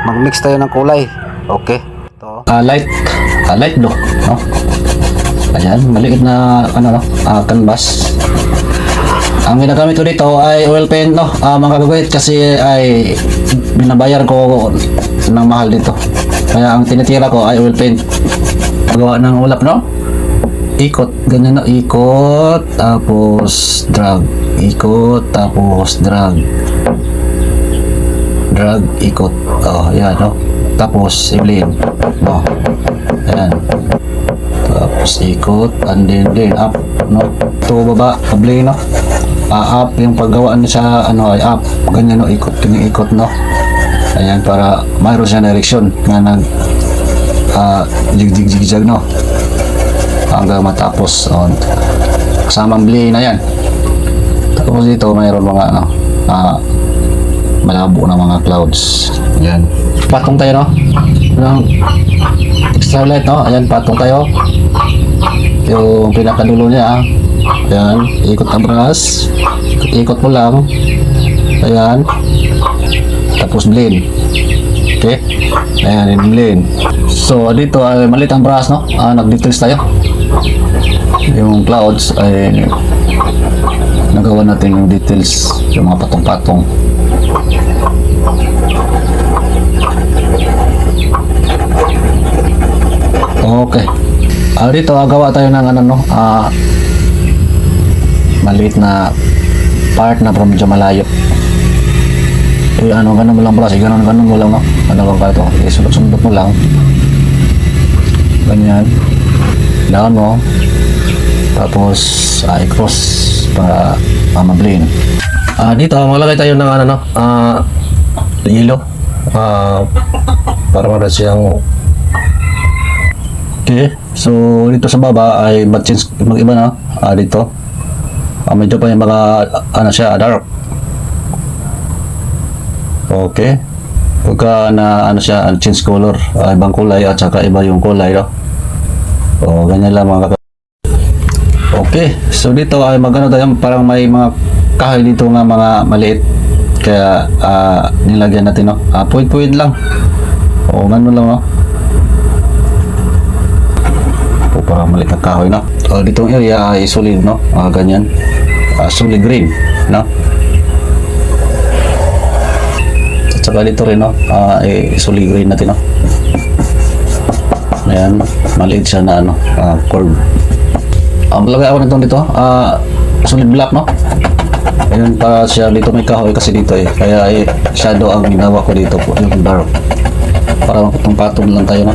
mag-mix tayo ng kulay. Okay. Ito. Light blue, no? Ayan, maliit na ano, no? Canvas. Ang ginagamit ko dito ay oil paint, no? Mga kagawit, kasi ay binabayar ko ng mahal dito. Kaya ang tinitira ko ay oil paint. Gawa ng ulap, no? Ikot, ganyan, no? Ikot, tapos drag. Ikot, tapos drag. Drag, ikot. Oh, yan, no? Tapos i-blend. Oh. Ayan. Tapos ikot, and then up, no? Ito baba, blend, no? Up yung paggawaan niya sa ano ay up. Ganyan, no? Ikot, ikot, no? Ayan, para mayroon siya direction nga nag jig-jig-jig, no? Hanggang matapos on kasamang blend na yan. Tapos dito mayroon mga ano, malabo na mga clouds. Ayan, patong tayo, no? Ng extra light, no? Ayan, patong tayo yung pinakadulo niya. Ayan, ikot ang brush, ikot mo lang. Ayan, tapos blend. Okay, ayan, blend. So dito ay maliit ang brush, no? Nag-details tayo. Yung clouds ay nagawa natin yung details, yung mga patong-patong. Okay. Dito gawa tayo ng ano, no? Maliit na part na from medyo malayo. Ano, ganun mo lang pala, ganun mo lang, no? Ano ba ito? Sundot mo lang. Ganyan. Lawan mo. Tapos, i-cross para ma-blend. Dito, maglagay tayo ng ano, no? Yellow. Para mara siyang. Okay. So, dito sa baba ay mag-iba na. Dito. Medyo pa yung mga, ano siya, dark. Okay. Pagka na, ano siya, change color. Ibang kulay at saka iba yung kulay, no? O, ganyan lang mga kakak. Okay. So, dito ay magano tayo, parang may mga kahoy dito nga mga maliit. Kaya, nilagyan natin, no? Puwid-puwid lang. O, gano'n lang, no? O, parang maliit na kahoy, no? O, ditong area ay solid, no? Ganyan. Solid green, no? At saka dito rin, no? Solid green natin, no? Ayan, maliit siya na, ano, curve. Malagay ako nito dito, solid black, no? Ayun, para siya dito may kahoy kasi dito kaya shadow ang ginawa ko dito po, yung dark. Para patong-patong lang tayo, no?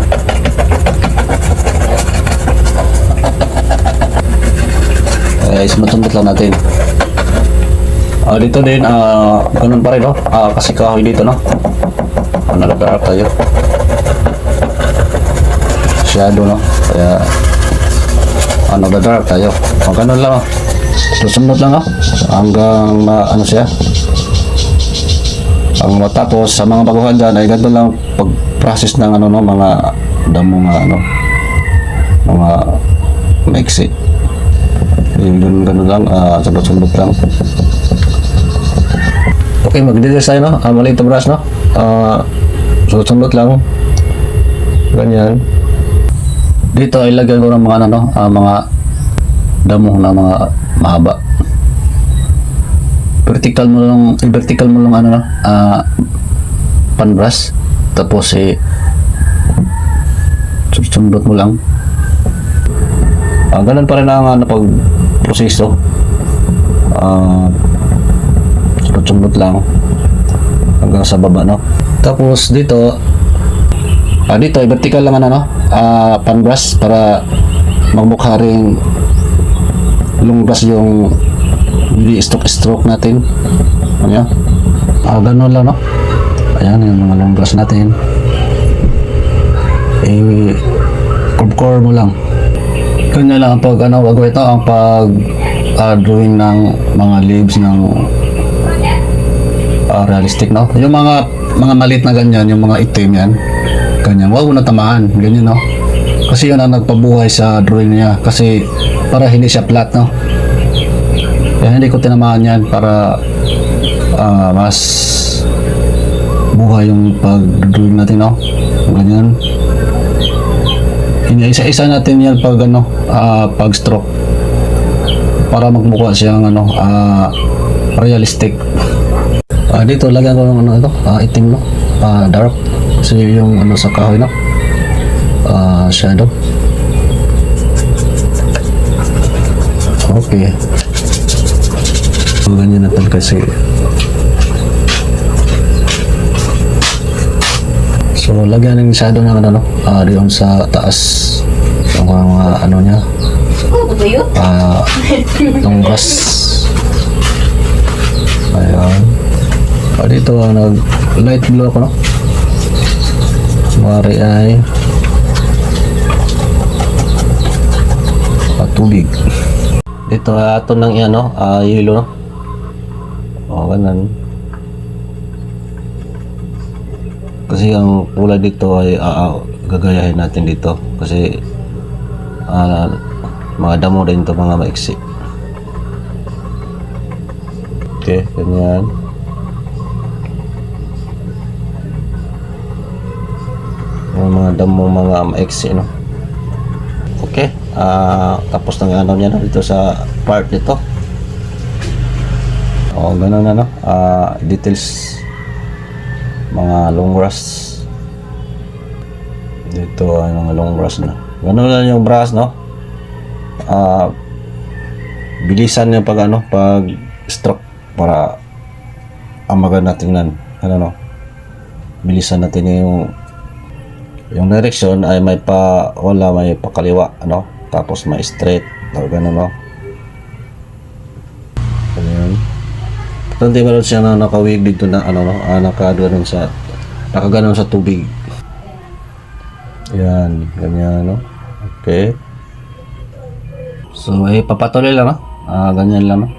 Isumot-sumot lang natin. Dito din, ganun pa rin, no? Kasi kahoy dito, no? Nag-dark tayo. Shadow, no? Kaya, nag-dark tayo. Ganun lang, no? Susunod lang, no? Hanggang, ano siya? Ang matapos, sa mga baguhan dyan, ay ganun lang pag-process ng, ano, no? Mga damo nga, ano? Mga maiksi. Yung ganun lang, sunod-sunod lang. Okay, mag-details tayo, no? Maliit na brush, no? Sunod-sunod lang. Ganyan. Dito ay lagyan ko ng mga, ano, mga damo na mga mahaba. Vertical mo lang, ano, no? Pan brush. Tapos, sunod mo lang. Ganun pa rin ang pag-proseso. Sunod-sunod lang hanggang sa baba, no? Tapos dito ay vertical lang, ano, no? Pan brush para magmukha ring lumabas yung stroke natin. Ano? Ganun lang, no? Ayan yung mga long brush natin. Curve mo lang. Ganyan lang ang pag ito ang pag drawing ng mga leaves ng realistic, no? Yung mga maliit na ganyan, yung mga itim yan, ganyan, wag mo na tamaan, ganyan, no? Kasi yun ang nagpabuhay sa drawing niya, kasi para hindi siya flat, no? Kaya hindi ko tinamaan yan para mas buhay yung pag-drawing natin, no? Ganyan. Isa-isa natin yan pag ano, pag stroke para magmukha siyang ano, realistic. Dito lagyan ko ng ano ito, itim, no? Dark kasi yung ano sa kahoy, no? Shadow. Okay. So, ganyan natin kasi. So, lagyan ng shadow ng ano, no? Doon sa taas. Yung mga ano niya. Ano ba yun? Yung grass. Ayan. Dito, nag-light blue ako, no? Mari ay tubig. Dito, ato ng yan, no? Yellow, no? O, ganun. Kasi ang kulay dito ay gagayahin natin dito kasi mga damo din ito, mga maiksi. Okay, ganyan. Mga damo, mga maiksi, no? Okay, tapos ng ano niya, no? Dito sa part dito. O, ganun na, no? Details, mga long grass dito, mga long grass na gano'n lang yung brass, no? Bilisan yung pag ano, pag stroke para maganda tingnan, ano, no? Bilisan natin yung direction ay may may pakaliwa, ano? Tapos may straight, gano'n, no? Ganyan. Hindi meron siya na nakawig dito na ano, no? Nakaganon sa tubig. Yan, ganyan, no? Okay. So, papatuloy lang, no? Ganyan lang, no?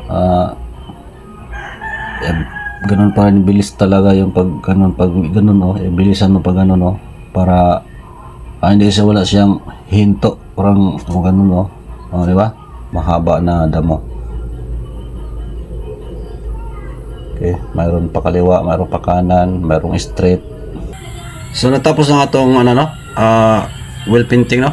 Ganun pa rin, bilis talaga yung pag ganun, no? Bilisan mo pag ganun, no? Para hindi siya, wala siyang hinto, parang ganun, no? Di ba? Mahaba na damo. Okay, mayroon pa kaliwa, mayroon pa kanan, mayroong straight. So natapos na itong ano, no? Wheel painting, no?